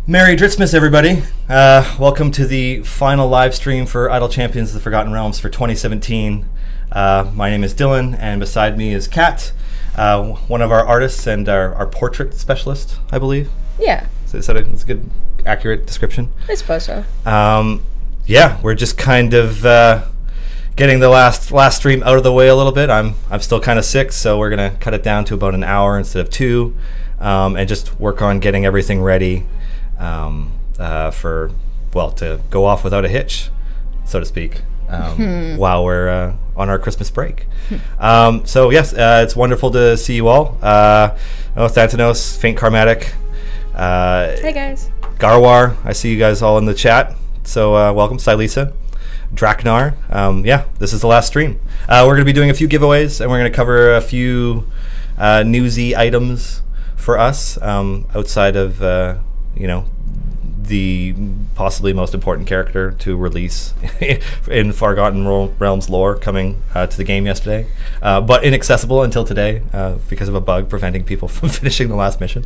Merry Dritzmas, everybody. Welcome to the final live stream for Idle Champions of the Forgotten Realms for 2017. My name is Dylan, and beside me is Kat, one of our artists and our portrait specialist, I believe. Yeah. Is that a good, accurate description? I suppose so. Yeah, we're just kind of getting the last stream out of the way a little bit. I'm still kind of sick, so we're going to cut it down to about an hour instead of 2, and just work on getting everything ready to go off without a hitch, so to speak, while we're on our Christmas break. So yes, it's wonderful to see you all. Thanthanos, Faint Karmatic, Hey guys. Garwar, I see you guys all in the chat, so welcome. Silisa, Draknar. Yeah, this is the last stream. We're going to be doing a few giveaways, and we're going to cover a few newsy items for us outside of the possibly most important character to release in Forgotten Realms lore coming to the game yesterday, but inaccessible until today because of a bug preventing people from finishing the last mission.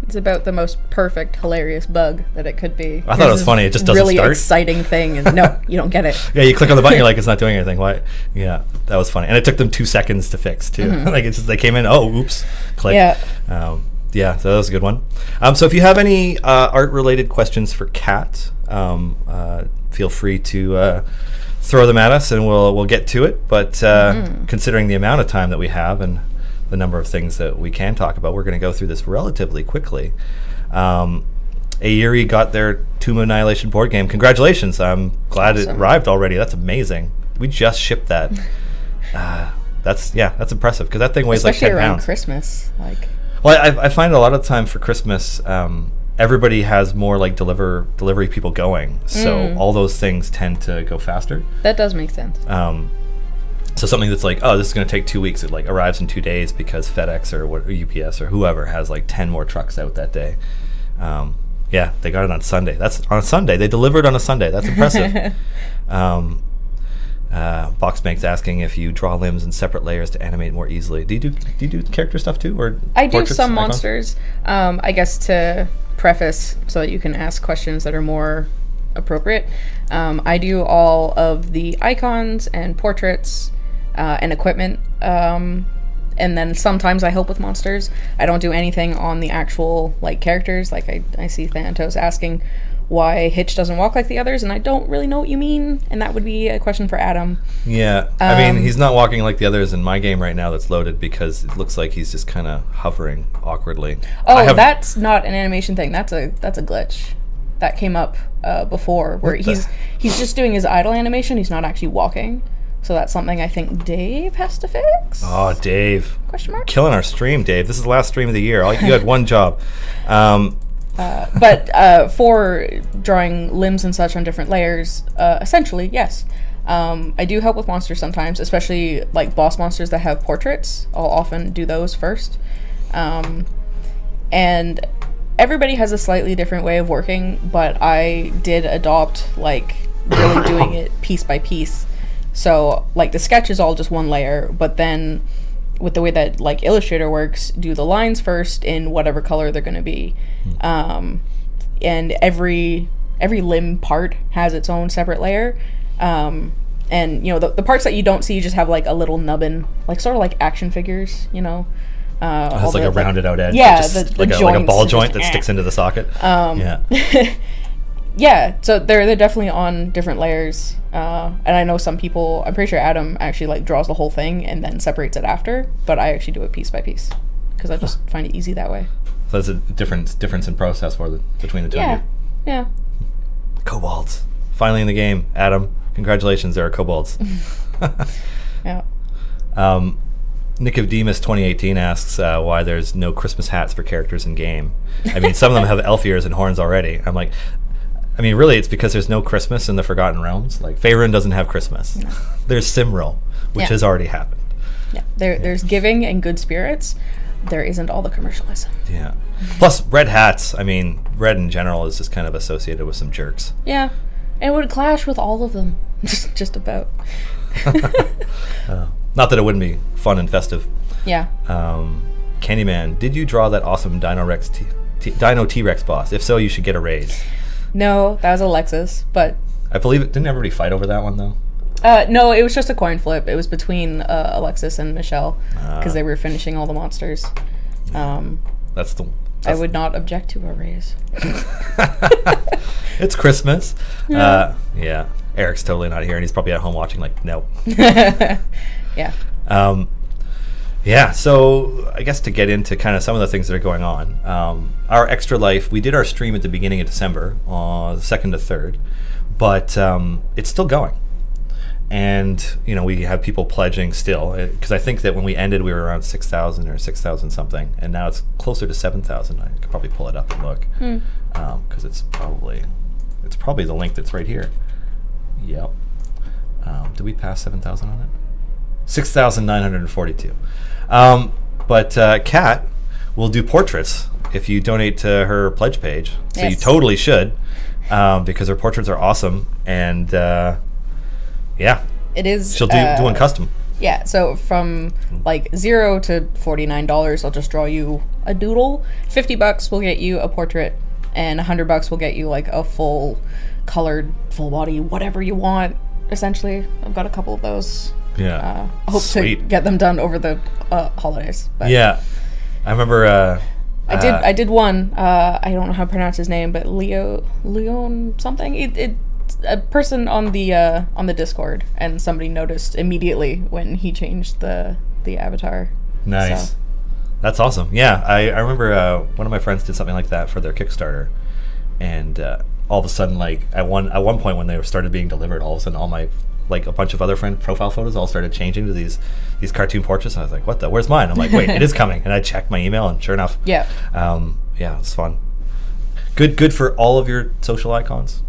It's about the most perfect, hilarious bug that it could be. I thought it was funny. It just doesn't really start. Really exciting thing. And no, you don't get it. Yeah, you click on the button, you're like, it's not doing anything. Why? Yeah, that was funny. And it took them 2 seconds to fix, too. Like, it's just, they came in, oh, oops, click. Yeah. Yeah, so that was a good one. So if you have any art-related questions for Kat, feel free to throw them at us, and we'll get to it. But considering the amount of time that we have and the number of things that we can talk about, we're going to go through this relatively quickly. Ayuri got their Tomb of Annihilation board game. Congratulations! I'm glad it arrived already. That's amazing. We just shipped that. That's impressive because that thing weighs like 10 pounds. Especially around Christmas, like. Well, I find a lot of the time for Christmas, everybody has more like delivery people going, so all those things tend to go faster. That does make sense. So something that's like, oh, this is going to take 2 weeks, it like arrives in 2 days because FedEx or UPS or whoever has like 10 more trucks out that day. Yeah, they got it on Sunday. That's on a Sunday. They delivered on a Sunday. That's impressive. Boxbank's asking if you draw limbs in separate layers to animate more easily. Do you do character stuff too, or I do some monsters? I guess to preface so that you can ask questions that are more appropriate. I do all of the icons and portraits and equipment, and then sometimes I help with monsters. I don't do anything on the actual like characters. Like I see Thanatos asking why Hitch doesn't walk like the others, and I don't really know what you mean, and that would be a question for Adam. Yeah, I mean, he's not walking like the others in my game right now that's loaded because it looks like he's just kind of hovering awkwardly. Oh, that's not an animation thing. That's a glitch. That came up before, where he's just doing his idle animation. He's not actually walking. So that's something I think Dave has to fix. Oh, Dave. Question mark? Killing our stream, Dave. This is the last stream of the year. You had one job. But for drawing limbs and such on different layers, essentially, yes. I do help with monsters sometimes, especially like boss monsters that have portraits. I'll often do those first. And everybody has a slightly different way of working, but I did adopt like really doing it piece by piece. So like the sketch is all just one layer, but then with the way that like Illustrator works, do the lines first in whatever color they're going to be. And every limb part has its own separate layer. And you know, the parts that you don't see just have like a little nubbin, like sort of like action figures, you know. It's like a rounded out edge. Yeah, like a ball joint that sticks into the socket. Yeah. Yeah, so they're definitely on different layers, and I know some people, I'm pretty sure Adam actually like draws the whole thing and then separates it after, but I actually do it piece by piece because I just find it easy that way. So that's a difference in process between the two of you. Yeah. Kobolds finally in the game. Adam, congratulations, there are kobolds. Yeah. Nick of Demas 2018 asks why there's no Christmas hats for characters in game. I mean, some of them have elf ears and horns already. I'm like, I mean, really, it's because there's no Christmas in the Forgotten Realms. Like, Faerun doesn't have Christmas. No. There's Cymril, which has already happened. Yeah, there's giving and good spirits. There isn't all the commercialism. Yeah. Plus, red hats. I mean, red in general is just kind of associated with some jerks. Yeah, and it would clash with all of them. Just about. Not that it wouldn't be fun and festive. Yeah. Candyman, did you draw that awesome Dino Rex Dino T-Rex boss? If so, you should get a raise. No, that was Alexis, but I believe it. Didn't everybody fight over that one though? No, it was just a coin flip. It was between Alexis and Michelle because they were finishing all the monsters. That's I would not object to a raise. It's Christmas. Yeah. Yeah. Eric's totally not here, and he's probably at home watching. Like, no. Yeah. Yeah. So I guess to get into kind of some of the things that are going on, our Extra Life. We did our stream at the beginning of December, the 2nd to 3rd, but it's still going. And, you know, we have people pledging still, because I think that when we ended, we were around 6,000 or 6,000 something, and now it's closer to 7,000. I could probably pull it up and look, because it's probably the link that's right here. Yep. Did we pass 7,000 on it? 6,942. But Kat will do portraits if you donate to her pledge page. So yes. You totally should, because her portraits are awesome, and yeah, it is. She'll do one custom. Yeah, so from like $0 to $49, I'll just draw you a doodle. $50 will get you a portrait, and $100 will get you like a full colored, full body, whatever you want. Essentially, I've got a couple of those. Yeah, I hope to get them done over the holidays. But yeah, I remember. I did one. I don't know how to pronounce his name, but Leon something. A person on the Discord, and somebody noticed immediately when he changed the avatar. Nice. So. That's awesome. Yeah, I remember one of my friends did something like that for their Kickstarter, and all of a sudden, like at one point when they started being delivered, all of a sudden all my a bunch of other friend profile photos all started changing to these cartoon portraits. And I was like, what the? Where's mine? I'm like, wait, it is coming. And I checked my email, and sure enough, yeah, it's fun. Good for all of your social icons,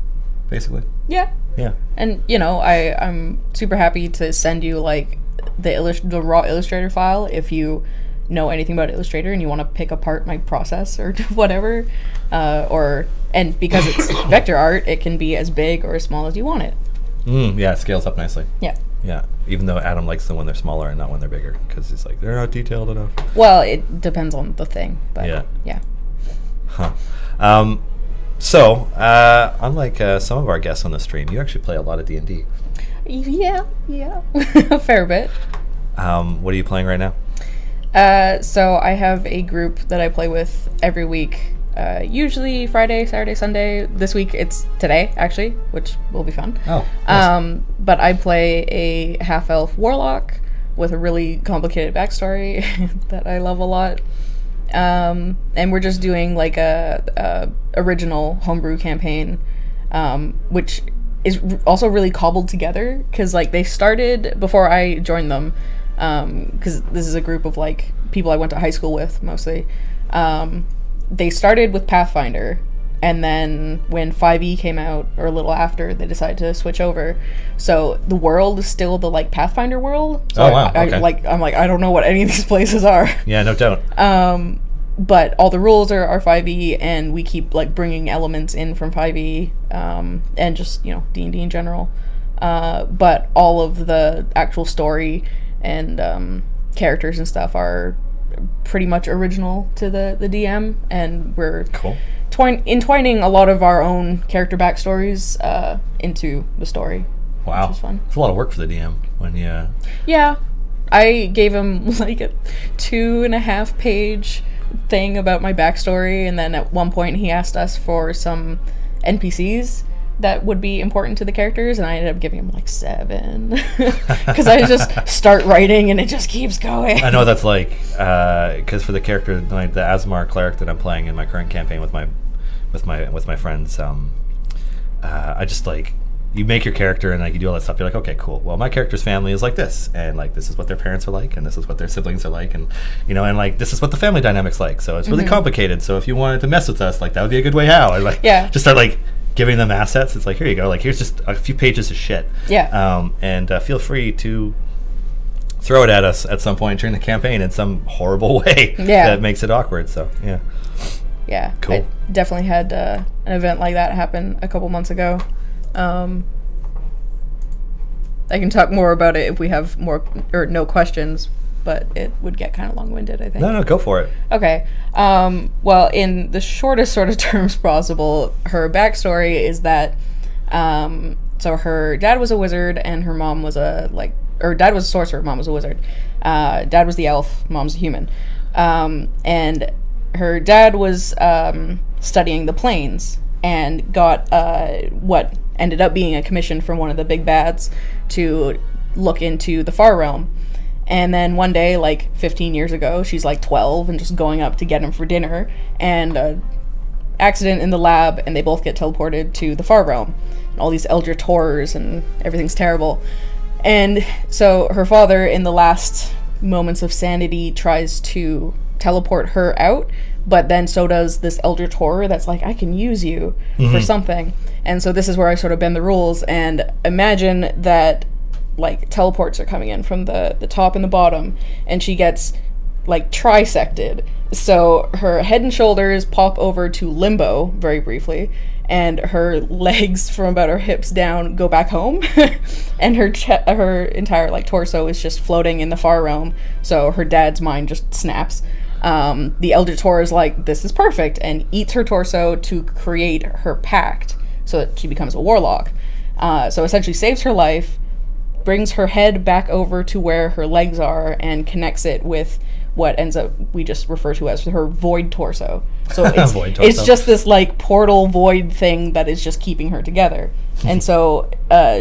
basically. Yeah. Yeah. And you know, I'm super happy to send you like the raw Illustrator file if you know anything about Illustrator and you want to pick apart my process or whatever, and because it's vector art, it can be as big or as small as you want it. Yeah, it scales up nicely. Yeah. Yeah, even though Adam likes them when they're smaller and not when they're bigger, because he's like, they're not detailed enough. Well, it depends on the thing, but yeah. Huh. So, unlike some of our guests on the stream, you actually play a lot of D&D. Yeah, a fair bit. What are you playing right now? So I have a group that I play with every week. Usually Friday, Saturday, Sunday. This week it's today, actually, which will be fun. Oh, nice. But I play a half-elf warlock with a really complicated backstory that I love a lot. And we're just doing like a original homebrew campaign, which is also really cobbled together because like they started before I joined them, because this is a group of like people I went to high school with mostly. They started with Pathfinder, and then when 5e came out, or a little after, they decided to switch over. So the world is still the like Pathfinder world. So wow, okay. I'm like I don't know what any of these places are. Yeah, no doubt. But all the rules are 5e, and we keep like bringing elements in from 5e, and just, you know, D&D in general. But all of the actual story and characters and stuff are pretty much original to the DM, and we're cool. Entwining a lot of our own character backstories into the story. Wow, which is fun. It's a lot of work for the DM when you. Yeah, I gave him like a 2.5 page thing about my backstory, and then at one point he asked us for some NPCs that would be important to the characters, and I ended up giving him like 7 because I just start writing and it just keeps going. I know that's like because for the character, like the Asmar cleric that I'm playing in my current campaign with my friends, I just like, you make your character and like you do all that stuff. You're like, okay, cool. Well, my character's family is like this, and like this is what their parents are like, and this is what their siblings are like, and you know, and like this is what the family dynamic's like. So it's really complicated. So if you wanted to mess with us, like that would be a good way out. Or like, just start like giving them assets. It's like, here you go. Like here's just a few pages of shit. Yeah. And feel free to throw it at us at some point during the campaign in some horrible way that makes it awkward. So yeah. Yeah. Cool. I definitely had an event like that happen a couple months ago. I can talk more about it if we have more or no questions, but it would get kind of long-winded, I think. No, go for it. Okay. Well, in the shortest sort of terms possible, her backstory is that, so her dad was a wizard and her mom was dad was a sorcerer, mom was a wizard. Dad was the elf, mom's a human. And her dad was studying the planes and got what ended up being a commission from one of the big bads to look into the far realm. And then one day, like 15 years ago, she's like 12 and just going up to get him for dinner, and accident in the lab, and they both get teleported to the far realm. And all these eldritch horrors and everything's terrible. And so her father, in the last moments of sanity, tries to teleport her out, but then so does this eldritch horror that's like, I can use you for something. And so this is where I sort of bend the rules and imagine that like teleports are coming in from the top and the bottom, and she gets like trisected. So her head and shoulders pop over to limbo very briefly, and her legs from about her hips down go back home, and her entire like torso is just floating in the far realm. So her dad's mind just snaps. The Eldritch Horror is like, this is perfect, and eats her torso to create her pact so that she becomes a warlock. So essentially saves her life, brings her head back over to where her legs are, and connects it with what ends up we just refer to as her void torso. So it's, Void torso. It's just this like portal void thing that is just keeping her together. And so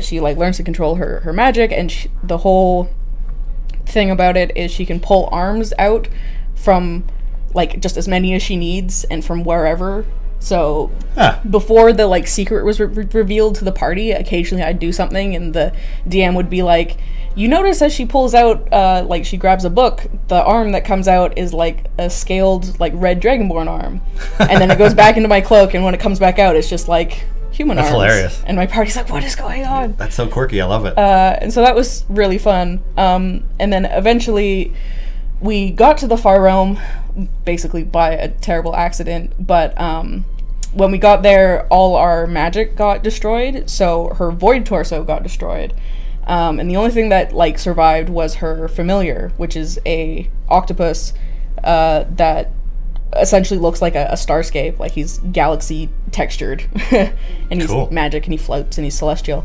she like learns to control her magic, and the whole thing about it is she can pull arms out from like just as many as she needs and from wherever. So before the like secret was revealed to the party, occasionally I'd do something and the DM would be like, you notice as she pulls out, like she grabs a book, the arm that comes out is like a scaled like red dragonborn arm. And then it goes back into my cloak, and when it comes back out, it's just like human arms. That's hilarious. And my party's like, what is going on? That's so quirky. I love it. And so that was really fun. And then eventually we got to the far realm, basically by a terrible accident, but when we got there, all our magic got destroyed, so her void torso got destroyed. And the only thing that like survived was her familiar, which is a octopus that essentially looks like a starscape, like he's galaxy textured, and he's cool. Magic, and he floats, and he's celestial.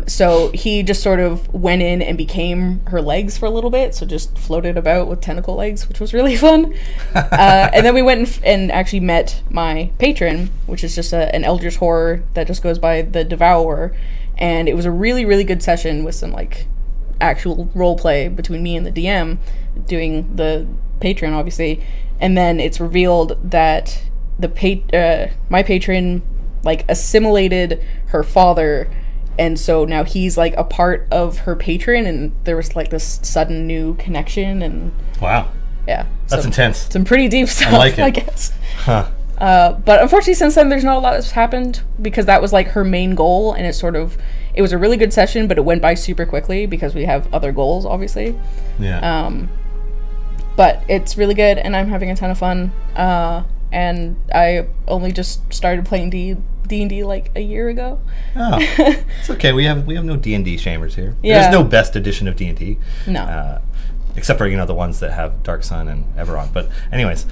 So he just sort of went in and became her legs for a little bit, so just floated about with tentacle legs, which was really fun. And then we went and actually met my patron, which is just an eldritch horror that just goes by the Devourer. And it was a really, really good session with some like actual role play between me and the DM, doing the patron, obviously. And then it's revealed that my patron like assimilated her father, and so now he's like a part of her patron, and there was like this sudden new connection. And wow, yeah, that's intense. Some pretty deep stuff, I like it. I guess. Huh. But unfortunately, since then, there's not a lot that's happened, because that was like her main goal, and it was a really good session, but it went by super quickly because we have other goals, obviously. Yeah. But it's really good, and I'm having a ton of fun. And I only just started playing D&D like a year ago. Oh, it's okay. We have no D&D shamers here. Yeah. There's no best edition of D&D. No. Except for the ones that have Dark Sun and Everon. But anyways,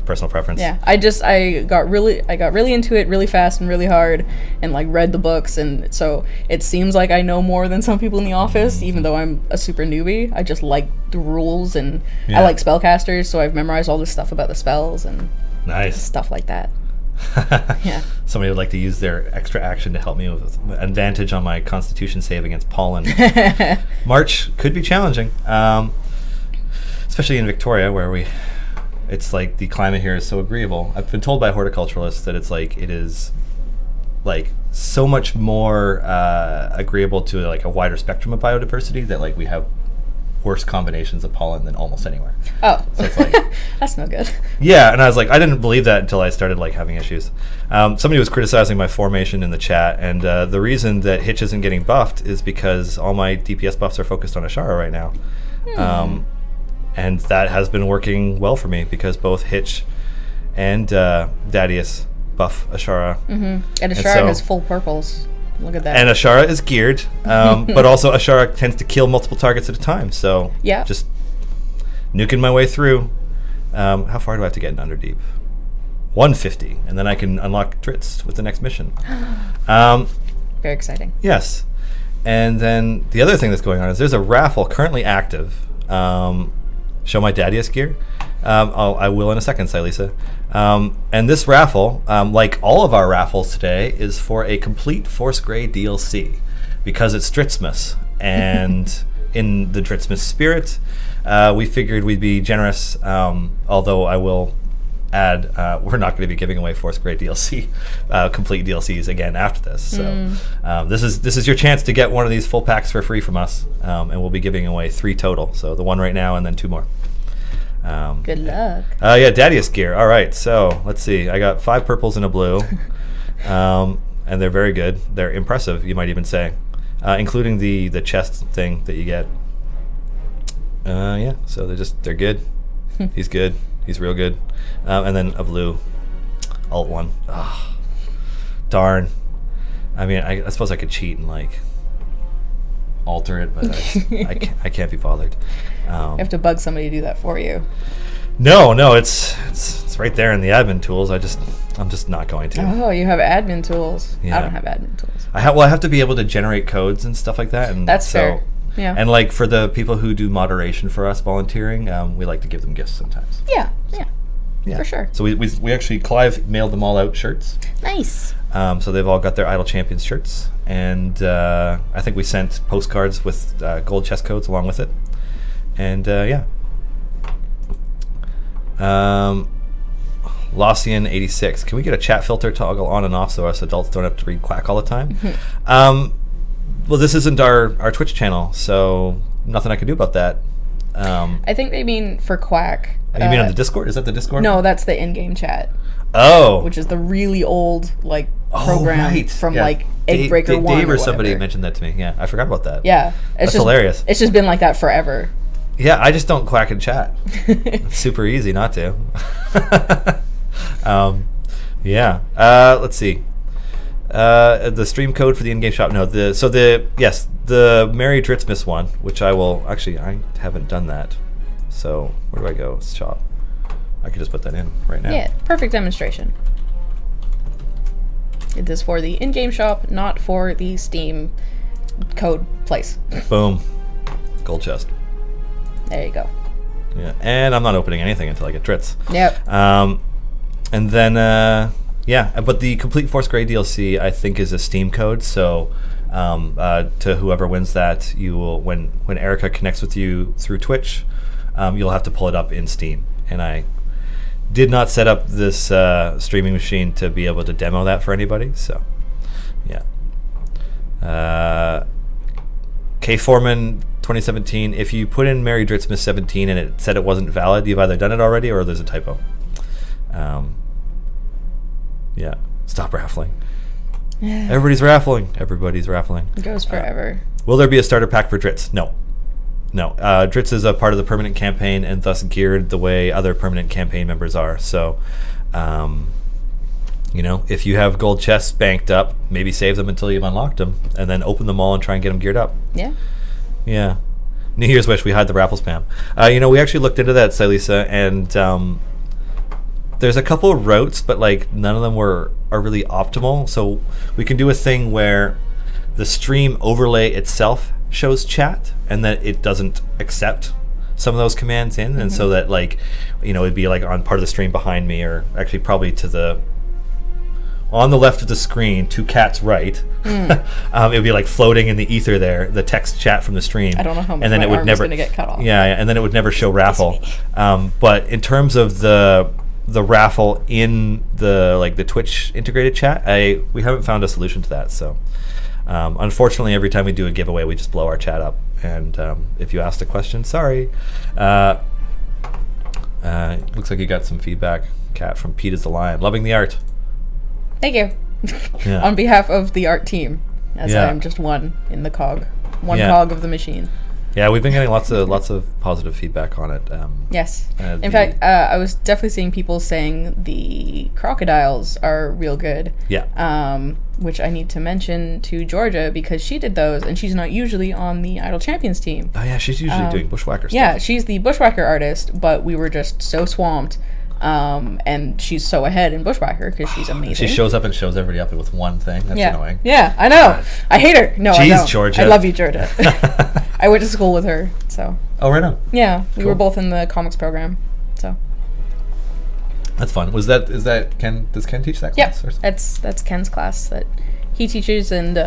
personal preference. Yeah, I got really into it really fast and really hard, and like read the books, and so it seems like I know more than some people in the office, even though I'm a super newbie. I just like the rules, and I like spellcasters, so I've memorized all this stuff about the spells and nice stuff like that. Yeah. Somebody would like to use their extra action to help me with advantage on my Constitution save against pollen. March could be challenging, especially in Victoria, where it's like the climate here is so agreeable. I've been told by horticulturalists that it is like so much more agreeable to like a wider spectrum of biodiversity, that like we have worse combinations of pollen than almost anywhere. Oh, so it's like, that's no good. Yeah, and I was like, I didn't believe that until I started like having issues. Somebody was criticizing my formation in the chat, and the reason that Hitch isn't getting buffed is because all my DPS buffs are focused on Ashara right now. And that has been working well for me, because both Hitch and Dadius buff Ashara. And Ashara has full purples. Look at that. And Ashara is geared, but also Ashara tends to kill multiple targets at a time. So yeah, just nuking my way through. How far do I have to get in Underdeep? 150, and then I can unlock Dritz with the next mission. Very exciting. Yes. And then the other thing that's going on is there's a raffle currently active. Show my daddiest gear. I will in a second, Silisa. And this raffle, like all of our raffles today, is for a complete Force Grey DLC because it's Dritzmas. And in the Dritzmas spirit, we figured we'd be generous, although I will add, we're not going to be giving away Force Grey DLC, complete DLCs again after this. So this is your chance to get one of these full packs for free from us, and we'll be giving away 3 total. So the one right now and then 2 more. Good luck. Yeah, daddiest gear. All right, so let's see. I got 5 purples and a blue, and they're very good. They're impressive, you might even say, including the chest thing that you get. Yeah, so they're good. He's good. He's real good. And then a blue alt 1. Oh, darn. I mean, I suppose I could cheat and like alter it, but I can't be bothered. You have to bug somebody to do that for you. No, it's right there in the admin tools. I'm just not going to. Oh, you have admin tools. Yeah. I don't have admin tools. I have to be able to generate codes and stuff like that. And that's fair. Yeah. And like for the people who do moderation for us volunteering, we like to give them gifts sometimes. Yeah. Yeah. For sure. So we actually, Clive mailed them all out shirts. Nice. So they've all got their Idle Champions shirts. And I think we sent postcards with gold chest codes along with it. And yeah. Lossian86. Can we get a chat filter toggle on and off so us adults don't have to read Quack all the time? Well, this isn't our Twitch channel, so nothing I can do about that. I think they mean for Quack. You mean on the Discord? Is that the Discord? No, that's the in-game chat. Oh. Which is the really old program from like Eggbreaker 1 Dave or somebody mentioned that to me. Yeah, I forgot about that. Yeah. That's hilarious. It's just been like that forever. Yeah, I just don't quack in chat. It's super easy not to. Yeah. Let's see. The stream code for the in-game shop. No, the Merry Dritzmas one, which I haven't done that. So where do I go? Shop. I could just put that in right now. Yeah, perfect demonstration. It is for the in-game shop, not for the Steam code place. Boom. Gold chest. There you go. Yeah, and I'm not opening anything until I get Dritz. Yep. And then yeah, but the complete Force Grey DLC I think is a Steam code, so to whoever wins that, you will when Erica connects with you through Twitch, you'll have to pull it up in Steam. And I did not set up this streaming machine to be able to demo that for anybody, so yeah. K Foreman 2017, if you put in Merry Dritzmas 17 and it said it wasn't valid, you've either done it already or there's a typo. Yeah, stop raffling. Everybody's raffling. It goes forever. Will there be a starter pack for Dritz? No. Dritz is a part of the permanent campaign and thus geared the way other permanent campaign members are. So, you know, if you have gold chests banked up, maybe save them until you've unlocked them and then open them all and try and get them geared up. Yeah. New Year's wish, we hide the raffle spam. You know, we actually looked into that, Silisa, and there's a couple of routes, but like none of them are really optimal. So we can do a thing where the stream overlay itself shows chat and that it doesn't accept some of those commands in, and so that, like, you know, it'd be like on part of the stream behind me, or actually probably on the left of the screen, to Cat's right. It would be like floating in the ether there, the text chat from the stream. I don't know how much and then my it would arm never is going to get cut off. Yeah, and then it would never show raffle. But in terms of the raffle in the Twitch integrated chat, we haven't found a solution to that. So unfortunately, every time we do a giveaway, we just blow our chat up. And if you asked a question, sorry. Looks like you got some feedback, Kat, from Pete is the Lion. Loving the art. Thank you. Yeah. On behalf of the art team, as I am just one in the cog. One cog of the machine. Yeah, we've been getting lots of positive feedback on it. Yes. In fact, I was definitely seeing people saying the crocodiles are real good. Yeah. Which I need to mention to Georgia because she did those, and she's not usually on the Idol Champions team. Oh yeah, she's usually doing bushwhacker stuff. Yeah, she's the bushwhacker artist, but we were just so swamped. And she's so ahead in bushwhacker because she's amazing. She shows up and shows everybody up with one thing. That's annoying. Yeah, I know. I hate her. No, I know. Georgia. I love you, Georgia. I went to school with her, so. Oh, right on. Yeah, we were both in the comics program, so. That's fun. Is that Ken? Does Ken teach that class? Yeah, that's Ken's class that he teaches, and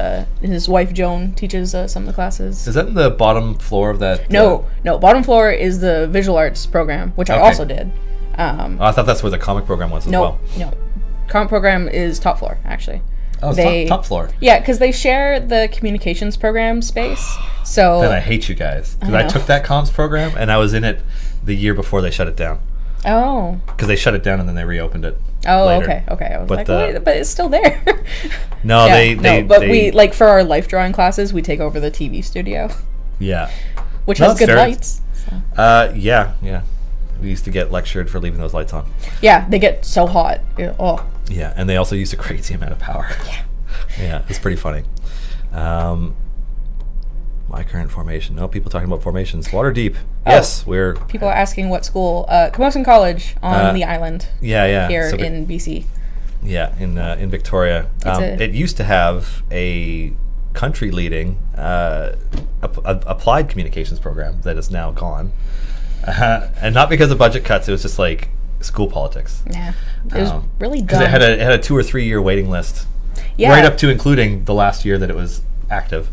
his wife Joan teaches some of the classes. Is that in the bottom floor of that? No. Bottom floor is the visual arts program, which I also did. I thought that's where the comic program was as well. No, comic program is top floor actually. Oh, it's top floor. Yeah, because they share the communications program space. So then I hate you guys because I took that comms program and I was in it the year before they shut it down. Oh. Because they shut it down and then they reopened it. Oh, later. okay. I was wait, but it's still there. No, yeah, we like for our life drawing classes, we take over the TV studio. Yeah. Which has good lights. So. Yeah. We used to get lectured for leaving those lights on. Yeah, they get so hot. Oh. Yeah, and they also use a crazy amount of power. Yeah. Yeah, it's pretty funny. My current formation. No, people talking about formations. Waterdeep. Yes, we're... People are asking what school. Camosun College on the island. Yeah. Here in BC. Yeah, in Victoria. It used to have a country-leading applied communications program that is now gone. And not because of budget cuts, it was just like school politics. Yeah, it was really dumb. Because it had a 2 or 3 year waiting list, right up to including the last year that it was active.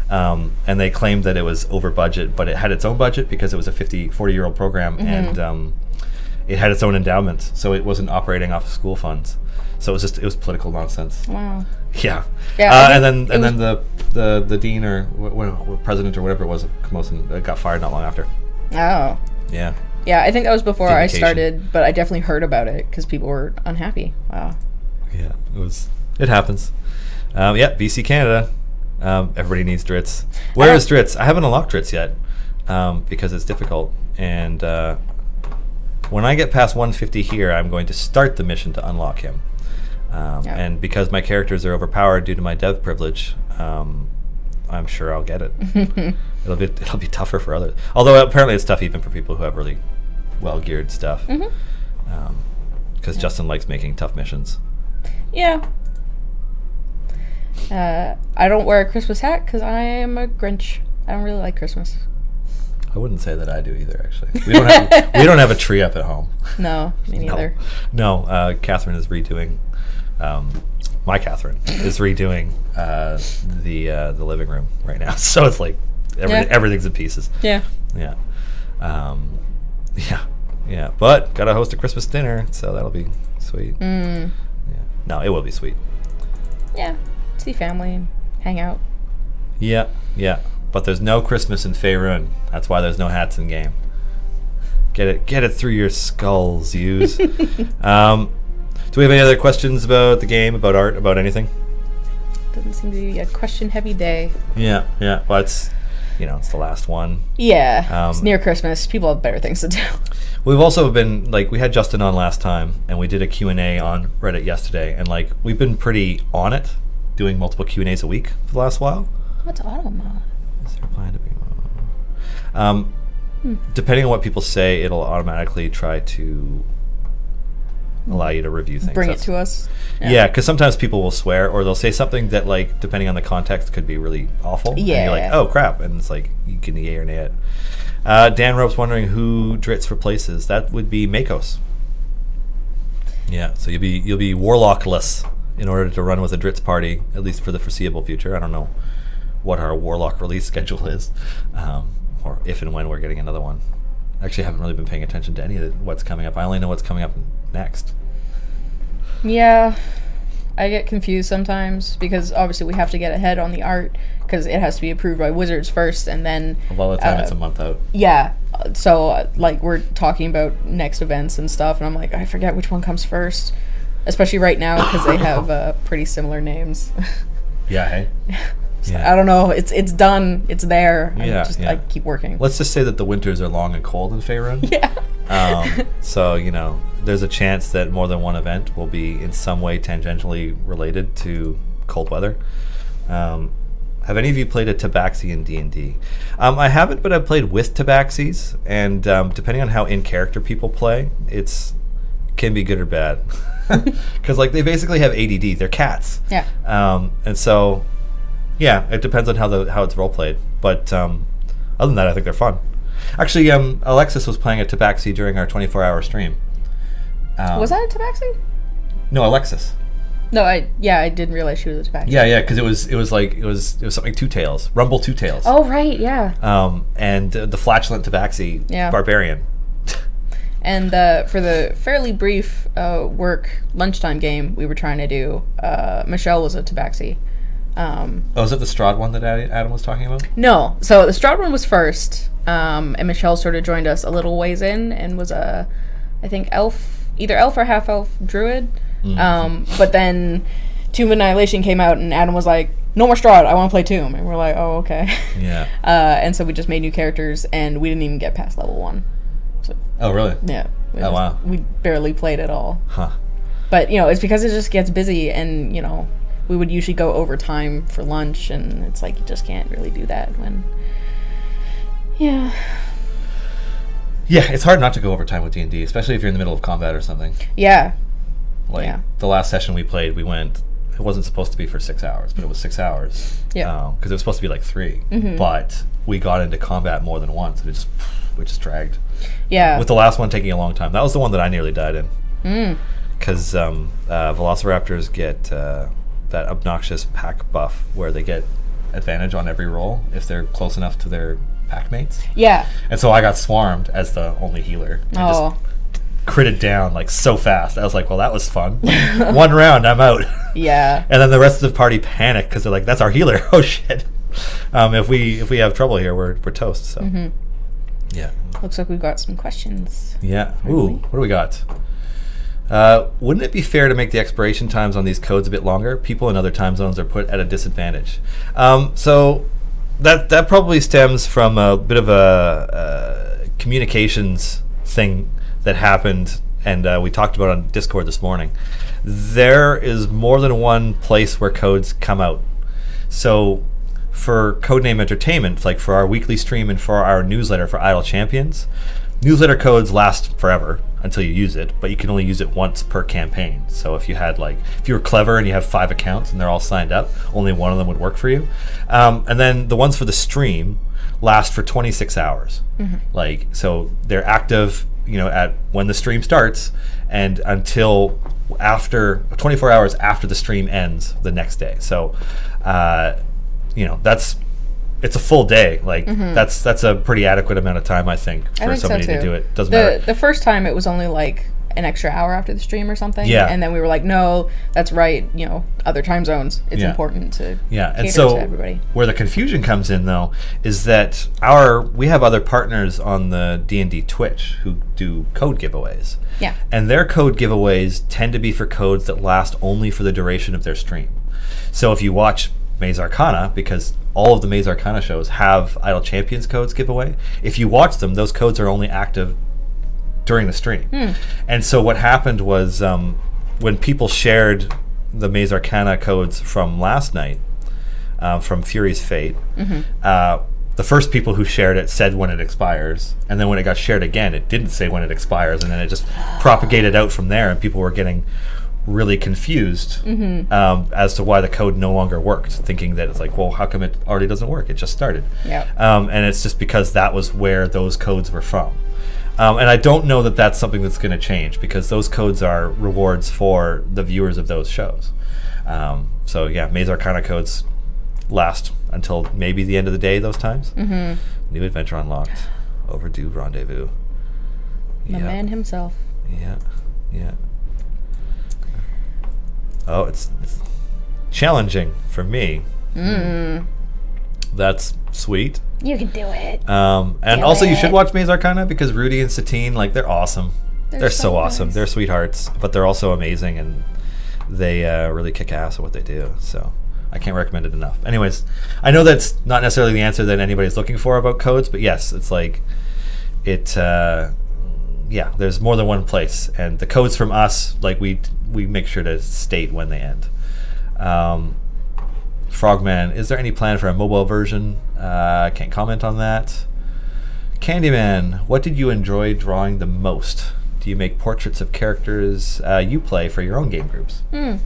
And they claimed that it was over budget, but it had its own budget because it was a 40-year-old program, and it had its own endowment, so it wasn't operating off of school funds. So it was political nonsense. Wow. Yeah. And then the dean or president or whatever it was of Camosun got fired not long after. Oh. Yeah. Yeah, I think that was before I started, but I definitely heard about it because people were unhappy. Wow. Yeah, it happens. BC Canada. Everybody needs Dritz. Where is Dritz? I haven't unlocked Dritz yet because it's difficult. And when I get past 150 here, I'm going to start the mission to unlock him. And because my characters are overpowered due to my dev privilege, I'm sure I'll get it. It'll be tougher for others. Although apparently it's tough even for people who have really well-geared stuff. Because Justin likes making tough missions. Yeah. I don't wear a Christmas hat because I am a Grinch. I don't really like Christmas. I wouldn't say that I do either, actually. We don't have a tree up at home. No, me neither. No, Katherine is redoing... my Katherine is redoing the living room right now, so it's like everything's in pieces. Yeah. But gotta host a Christmas dinner, so that'll be sweet. Yeah. No, it will be sweet. Yeah, see family and hang out. Yeah. But there's no Christmas in Faerun. That's why there's no hats in game. Get it through your skulls, yous. Do we have any other questions about the game, about art, about anything? Doesn't seem to be a question-heavy day. Yeah. Well, it's the last one. Yeah, it's near Christmas. People have better things to do. We've also been, we had Justin on last time, and we did a Q&A on Reddit yesterday, and, we've been pretty on it, doing multiple Q&As a week for the last while. What's auto mod? Is there a plan to be depending on what people say, it'll automatically try to allow you to review things. Bring it to us. Yeah, because sometimes people will swear, or they'll say something that, depending on the context, could be really awful. Yeah. And you're like, oh, crap. And it's you can yay or nay it. Dan Rope's wondering who Dritz replaces. That would be Makos. Yeah, so you'll be warlockless in order to run with a Dritz party, at least for the foreseeable future. I don't know what our warlock release schedule is, or if and when we're getting another one. Actually, I haven't really been paying attention to any of what's coming up. I only know what's coming up next. Yeah, I get confused sometimes because obviously we have to get ahead on the art because it has to be approved by Wizards first, and then a lot of the time it's a month out. Yeah, so we're talking about next events and stuff, and I'm like, I forget which one comes first, especially right now because they have pretty similar names. Yeah, hey. So I don't know. It's done. It's there. I keep working. Let's just say that the winters are long and cold in Faerun. Yeah. So, you know, there's a chance that more than one event will be in some way tangentially related to cold weather. Have any of you played a tabaxi in D&D? I haven't, but I've played with tabaxis, and depending on how in character people play, can be good or bad. Because like they basically have ADD. They're cats. Yeah. And so, yeah, it depends on how it's role played. But other than that, I think they're fun. Actually, Alexis was playing a tabaxi during our 24-hour stream. Was that a tabaxi? No, Alexis. No, I didn't realize she was a tabaxi. Yeah, because it was something Two Tails, Rumble Two Tails. Oh right, yeah. And the flatulent tabaxi barbarian. And for the fairly brief work lunchtime game we were trying to do, Michelle was a tabaxi. Was it the Strahd one that Adam was talking about? No, so the Strahd one was first, and Michelle sort of joined us a little ways in and was I think either elf or half elf druid. But then Tomb of Annihilation came out and Adam was like, no more Strahd, I want to play Tomb. And we're like, oh, okay. Yeah. And so we just made new characters and we didn't even get past level 1. So, oh, really? Yeah. Wow. We barely played at all. Huh. But, you know, it's because it just gets busy and, you know, we would usually go overtime for lunch and it's like you just can't really do that when... Yeah. Yeah, it's hard not to go overtime with D&D, especially if you're in the middle of combat or something. Yeah. Like, the last session we played, it wasn't supposed to be for 6 hours, but it was 6 hours. Yeah. Because it was supposed to be like 3. Mm-hmm. But we got into combat more than once, and we just dragged. Yeah. With the last one taking a long time. That was the one that I nearly died in. Because velociraptors get that obnoxious pack buff where they get advantage on every roll if they're close enough to their pack mates. Yeah. And so I got swarmed as the only healer. And just critted down like so fast. I was like, well, that was fun. One round, I'm out. Yeah. And then the rest of the party panicked because they're like, that's our healer. Oh shit. If we have trouble here, we're toast. So yeah. Looks like we've got some questions. Yeah. Ooh, what do we got? Wouldn't it be fair to make the expiration times on these codes a bit longer? People in other time zones are put at a disadvantage. So that probably stems from a bit of a communications thing that happened, and we talked about on Discord this morning. There is more than one place where codes come out. So for Codename Entertainment, like for our weekly stream and for our newsletter for Idle Champions, newsletter codes last forever until you use it, but you can only use it once per campaign. So if you were clever and you have 5 accounts and they're all signed up, only one of them would work for you. And then the ones for the stream last for 26 hours. Like, so they're active, you know, at when the stream starts and until after 24 hours after the stream ends the next day. So, you know, it's a full day. Like that's a pretty adequate amount of time, I think, for somebody to do it. Doesn't matter. The first time it was only like an extra hour after the stream or something. Yeah. And then we were like, no, that's right. You know, other time zones. It's important to and cater so to everybody. Where the confusion comes in, though, is that we have other partners on the D&D Twitch who do code giveaways. Yeah. And their code giveaways tend to be for codes that last only for the duration of their stream. So if you watch Maze Arcana, because all of the Maze Arcana shows have Idle Champions codes giveaway, if you watch them, those codes are only active during the stream. And so what happened was when people shared the Maze Arcana codes from last night, from Fury's Fate, the first people who shared it said when it expires, and then when it got shared again, it didn't say when it expires, and then it just propagated out from there, and people were getting really confused as to why the code no longer worked, thinking that it's like, well, how come it already doesn't work? It just started. And it's just because that was where those codes were from. And I don't know that that's something that's going to change, because those codes are rewards for the viewers of those shows. So yeah, Maze Arcana codes last until maybe the end of the day those times. New adventure unlocked. Overdue rendezvous. The man himself. Yeah. Oh, it's challenging for me. That's sweet. You can do it. And also you should watch Maze Arcana, because Rudy and Satine, like, they're awesome. They're so awesome. Nice. They're sweethearts, but they're also amazing, and they really kick ass at what they do. So I can't recommend it enough. Anyways, I know that's not necessarily the answer that anybody's looking for about codes, but yes, it's like it. Yeah, there's more than one place, and the codes from us, like we make sure to state when they end. Frogman, is there any plan for a mobile version? Can't comment on that. Candyman, what did you enjoy drawing the most? Do you make portraits of characters you play for your own game groups? What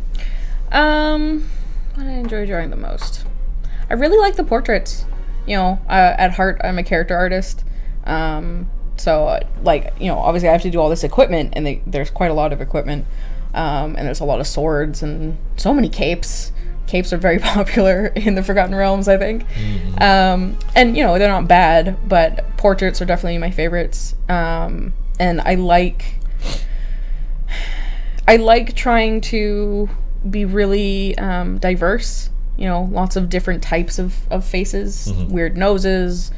did I enjoy drawing the most? I really like the portraits. You know, at heart, I'm a character artist. So, like, you know, obviously I have to do all this equipment, and there's quite a lot of equipment. And there's a lot of swords and so many capes. Capes are very popular in the Forgotten Realms, I think. Mm-hmm. And, you know, they're not bad, but portraits are definitely my favorites. And I like trying to be really diverse. You know, lots of different types of faces, mm-hmm. weird noses,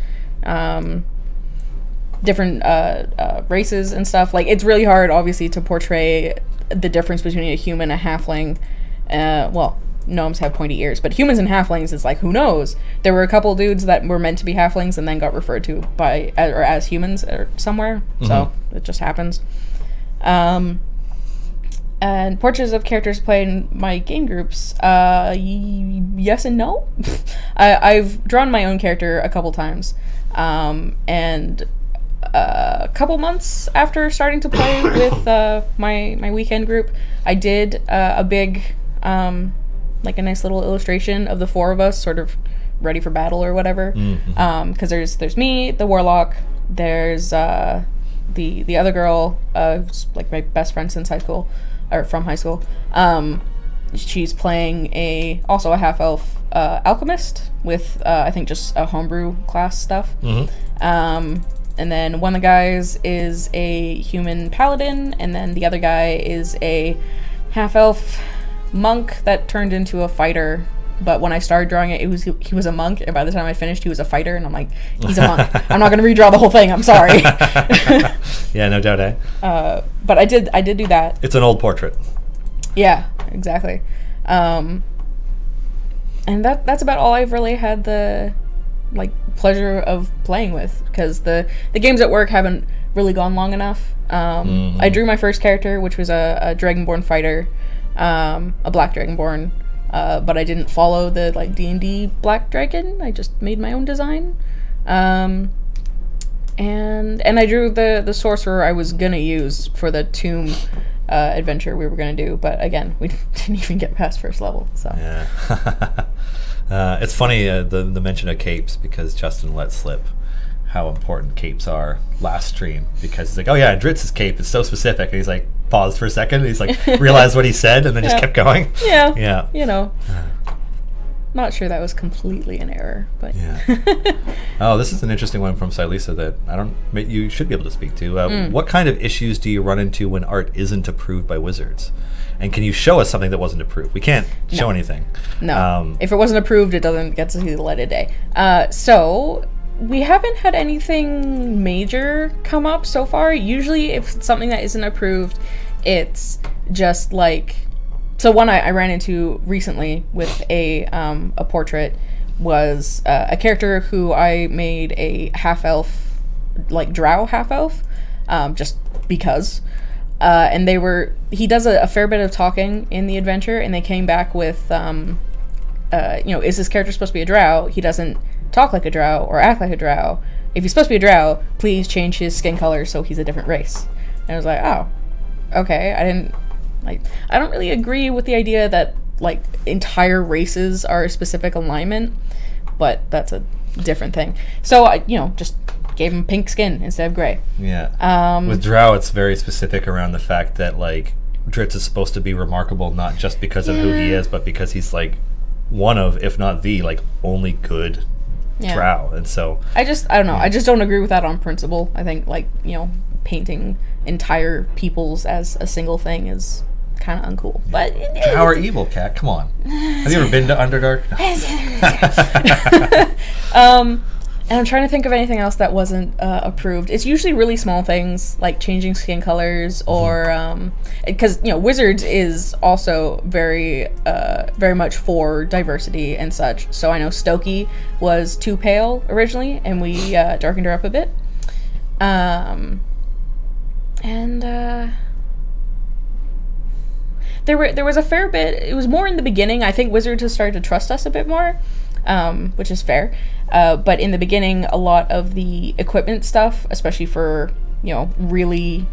different races and stuff. Like, it's really hard, obviously, to portray the difference between a human and a halfling. Well, gnomes have pointy ears, but humans and halflings, it's like, who knows? There were a couple dudes that were meant to be halflings and then got referred to by or as humans or somewhere. Mm-hmm. So it just happens. And portraits of characters played in my game groups, yes and no. I've drawn my own character a couple times, and a couple months after starting to play with my weekend group, I did a big like a nice little illustration of the four of us sort of ready for battle or whatever. Mm-hmm. Because there's me, the warlock, there's the other girl, who's like my best friend since high school, or from high school. She's playing also a half-elf alchemist with I think just a homebrew class stuff. Mm-hmm. And then one of the guys is a human paladin, and then the other guy is a half-elf monk that turned into a fighter. But when I started drawing it, he was a monk, and by the time I finished, he was a fighter, and I'm like, he's a monk. I'm not going to redraw the whole thing. I'm sorry. Yeah, no doubt, eh? But I did do that. It's an old portrait. Yeah, exactly. And that's about all I've really had the pleasure of playing with, because the games at work haven't really gone long enough. Mm-hmm. I drew my first character, which was a dragonborn fighter, a black dragonborn. But I didn't follow the D&D Black Dragon. I just made my own design, and I drew the sorcerer I was gonna use for the tomb adventure we were gonna do. But again, we didn't even get past first level. So yeah, it's funny the mention of capes, because Justin let slip how important capes are last stream, because he's like, oh yeah, Dritz's cape is so specific, and he's like paused for a second, and he's like realized what he said, and then just kept going. Yeah, you know, not sure that was completely an error, but yeah. Oh, this is an interesting one from Silisa that you should be able to speak to. What kind of issues do you run into when art isn't approved by wizards? And can you show us something that wasn't approved? We can't show anything. No, if it wasn't approved, it doesn't get to see the light of day. So we haven't had anything major come up so far. Usually if it's something that isn't approved, it's just so one I ran into recently with a portrait was a character who I made a half-elf, drow half-elf, just because. And he does a fair bit of talking in the adventure, and they came back with, is this character supposed to be a drow? He doesn't talk like a drow or act like a drow. If he's supposed to be a drow, please change his skin color so he's a different race. And I was like, oh, okay. I don't really agree with the idea that entire races are a specific alignment, but that's a different thing. So I just gave him pink skin instead of gray. Yeah. With drow, it's very specific around the fact that Dritz is supposed to be remarkable not just because of who he is, but because he's one of, if not the only good drow. And so I don't know. I just don't agree with that on principle. I think painting entire peoples as a single thing is kind of uncool. But drow are evil, Kat. Come on. Have you ever been to Underdark? And I'm trying to think of anything else that wasn't approved. It's usually really small things like changing skin colors, or because Wizards is also very much for diversity and such. So I know Stokey was too pale originally, and we darkened her up a bit. And there was a fair bit. It was more in the beginning. I think Wizards has started to trust us a bit more, which is fair. But in the beginning, a lot of the equipment stuff, especially for really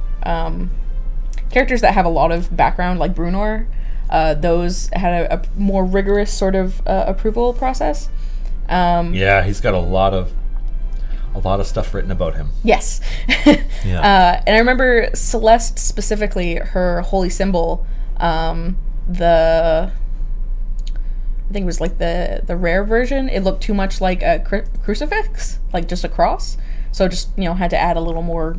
characters that have a lot of background, like Brunor, those had a more rigorous sort of approval process. Yeah, he's got a lot of stuff written about him. Yes. Yeah. And I remember Celeste specifically, her holy symbol, I think it was like the rare version. It looked too much like a crucifix, like just a cross. So just had to add a little more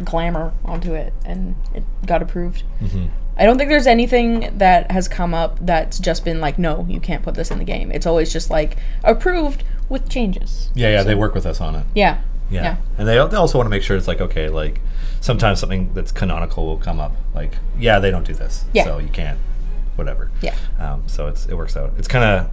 glamour onto it, and it got approved. Mm-hmm. I don't think there's anything that has come up that's just been like, no, you can't put this in the game. It's always just like approved with changes. Yeah, so, they work with us on it. Yeah. And they also want to make sure it's like, okay, like sometimes something that's canonical will come up. Like, yeah, they don't do this, so you can't. Whatever. Yeah. So it works out. It's kind of,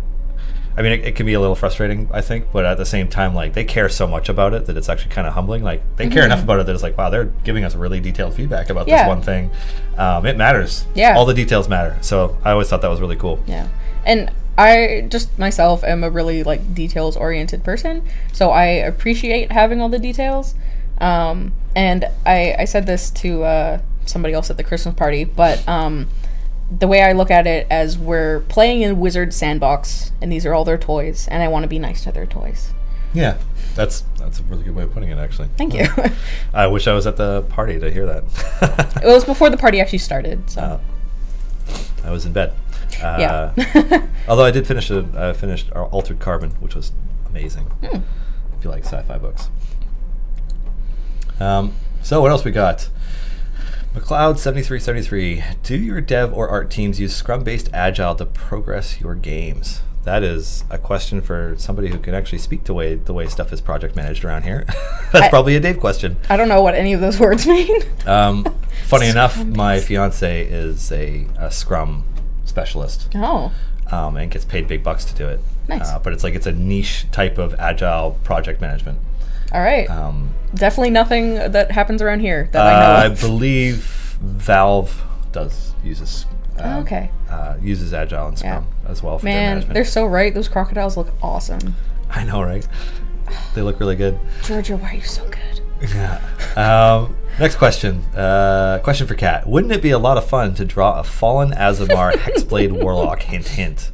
I mean, it can be a little frustrating, I think, but at the same time, like, they care so much about it that it's actually kind of humbling. Like, they care enough about it that it's like, wow, they're giving us really detailed feedback about this one thing. It matters. Yeah. All the details matter. So I always thought that was really cool. Yeah. And I just myself am a really like details oriented person, so I appreciate having all the details. And I said this to somebody else at the Christmas party, but the way I look at it as we're playing in Wizard Sandbox, and these are all their toys, and I want to be nice to their toys. Yeah, that's a really good way of putting it, actually. Thank you. I wish I was at the party to hear that. It was before the party actually started, so. I was in bed. Yeah. Although I did finish our Altered Carbon, which was amazing. If you like sci-fi books. So what else we got? McLeod7373, do your dev or art teams use Scrum-based Agile to progress your games? That is a question for somebody who can actually speak to the way stuff is project managed around here. That's probably a Dave question. I don't know what any of those words mean. Funny enough, my fiance is a Scrum specialist. Oh. And gets paid big bucks to do it. Nice. But it's a niche type of Agile project management. All right. Definitely nothing that happens around here that I know of. I believe Valve uses Agile and Scrum as well for their management. Man, they're so right. Those crocodiles look awesome. I know, right? They look really good. Georgia, why are you so good? Yeah. Next question. Question for Kat. Wouldn't it be a lot of fun to draw a fallen Azamar Hexblade Warlock? Hint, hint.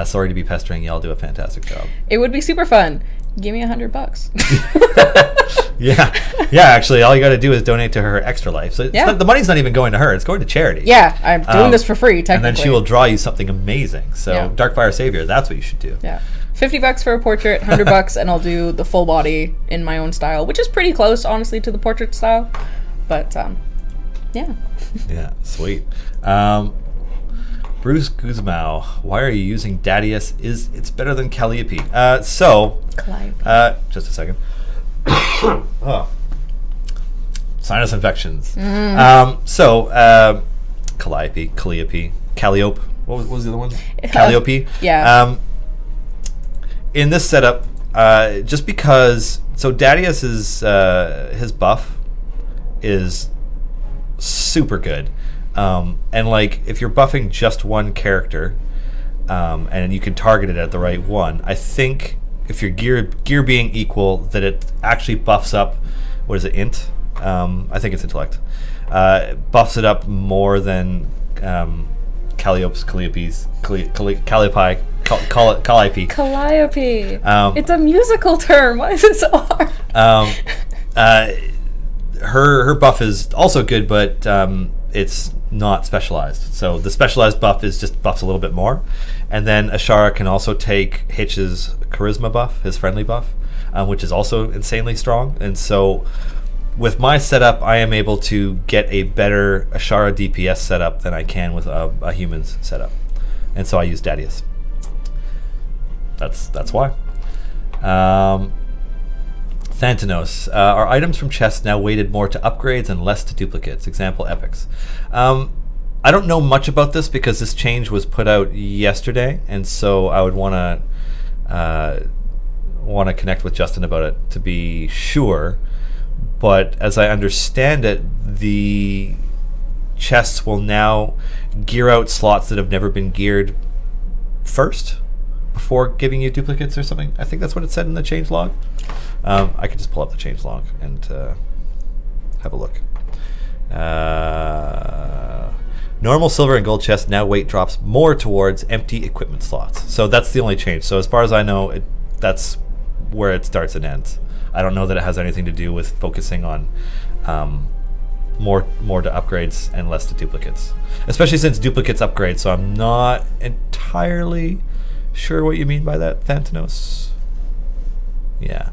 Sorry to be pestering you. I'll do a fantastic job. It would be super fun. Give me $100. Yeah. Actually, all you got to do is donate to her Extra Life. So the money's not even going to her; it's going to charity. Yeah, I'm doing this for free. Technically, and then she will draw you something amazing. So, Darkfire Savior, that's what you should do. Yeah, $50 for a portrait, $100, and I'll do the full body in my own style, which is pretty close, honestly, to the portrait style. But yeah. Yeah, sweet. Bruce Guzmao, why are you using Dadius? It's better than Calliope. Calliope. Just a second. Sinus infections. Calliope. What was the other one? Calliope. Yeah. In this setup, just because Dadius's his buff is super good. And like if you're buffing just one character, and you can target it at the right one, I think if your gear being equal, that it actually buffs up. What is it? Int? I think it's intellect. Buffs it up more than Calliope. Calliope. It's a musical term. Why is it so hard? Her buff is also good, but it's not specialized. So the specialized buff is just buffs a little bit more. And then Ashara can also take Hitch's charisma buff, his friendly buff, which is also insanely strong. And so with my setup, I am able to get a better Ashara DPS setup than I can with a human's setup. And so I use Dadius. That's why. Thantanos. Are items from chests now weighted more to upgrades and less to duplicates? Example, epics. I don't know much about this because this change was put out yesterday, and so I would want to connect with Justin about it to be sure. But as I understand it, the chests will now gear out slots that have never been geared first before giving you duplicates or something. I think that's what it said in the change log. I could just pull up the change log and have a look. Normal silver and gold chests now weight drops more towards empty equipment slots. So that's the only change. So as far as I know, that's where it starts and ends. I don't know that it has anything to do with focusing on more to upgrades and less to duplicates. Especially since duplicates upgrade, so I'm not entirely sure what you mean by that, Thantanos. Yeah.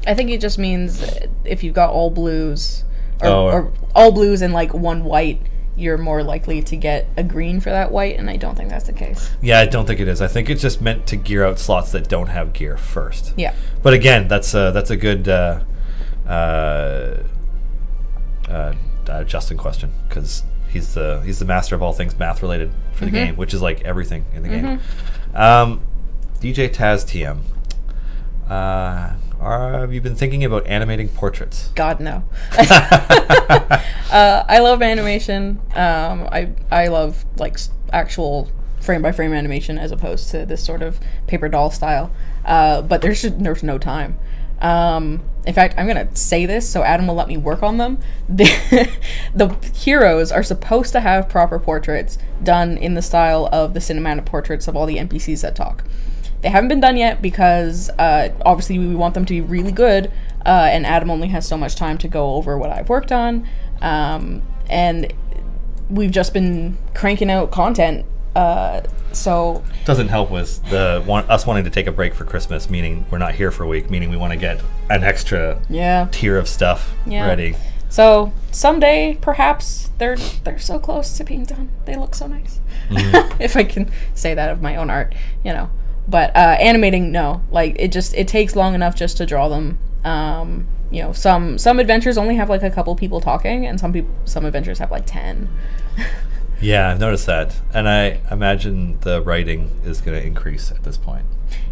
I think it just means if you've got all blues, or all blues and like one white, you're more likely to get a green for that white, and I don't think that's the case. Yeah, I don't think it is. I think it's just meant to gear out slots that don't have gear first. Yeah. But again, that's a good Justin question, because he's the master of all things math related for the game, which is like everything in the game. DJ Taz TM. Have you been thinking about animating portraits? God, no. I love animation. I love like actual frame by frame animation as opposed to this sort of paper doll style. But there's no time. In fact, I'm gonna say this so Adam will let me work on them. The heroes are supposed to have proper portraits done in the style of the cinematic portraits of all the NPCs that talk. They haven't been done yet because obviously we want them to be really good, and Adam only has so much time to go over what I've worked on, and we've just been cranking out content, so... Doesn't help with us wanting to take a break for Christmas, meaning we're not here for a week, meaning we want to get an extra tier of stuff ready. So someday, perhaps, they're so close to being done. They look so nice. If I can say that of my own art, you know. But animating, no. Like it takes long enough just to draw them. You know, some adventures only have like a couple people talking, and some adventures have like 10. Yeah, I've noticed that, and I imagine the writing is going to increase at this point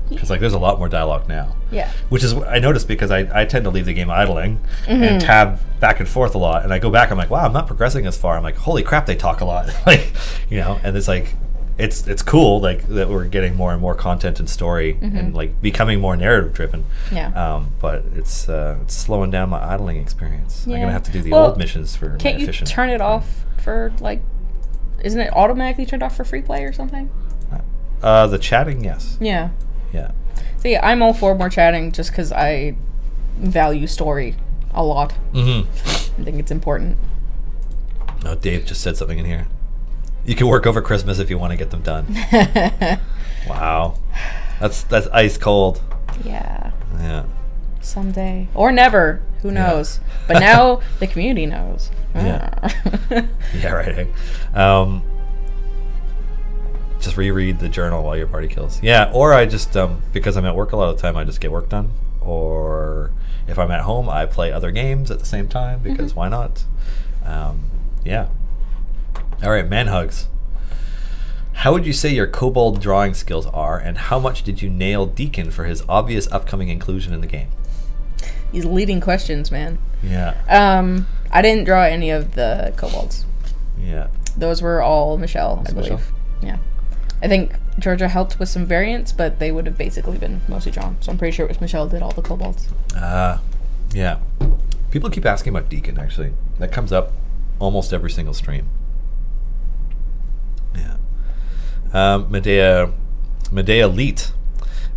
because like there's a lot more dialogue now. Yeah, which is I noticed because I tend to leave the game idling and tab back and forth a lot, and I go back. I'm like, wow, I'm not progressing as far. I'm like, holy crap, they talk a lot. Like, you know, and it's like. It's cool like that we're getting more and more content and story and like becoming more narrative driven. Yeah. But it's slowing down my idling experience. Yeah. I'm gonna have to do the old missions for. Can't you turn it off for like? Isn't it automatically turned off for free play or something? The chatting, yes. Yeah. Yeah. So yeah, I'm all for more chatting just because I value story a lot. I think it's important. Oh, Dave just said something in here. You can work over Christmas if you want to get them done. Wow, that's ice cold. Yeah. Yeah. Someday or never, who knows? But now the community knows. Yeah. Yeah. Right. Just reread the journal while your party kills. Yeah. Or I just because I'm at work a lot of the time, I just get work done. Or if I'm at home, I play other games at the same time because why not? Yeah. All right, man hugs. How would you say your kobold drawing skills are, and how much did you nail Deacon for his obvious upcoming inclusion in the game? These leading questions, man. Yeah. I didn't draw any of the kobolds. Yeah. Those were all Michelle, I believe. Michelle? Yeah. I think Georgia helped with some variants, but they would have basically been mostly drawn. So I'm pretty sure it was Michelle did all the kobolds. Yeah. People keep asking about Deacon, actually. That comes up almost every single stream. Yeah. Medea Leet.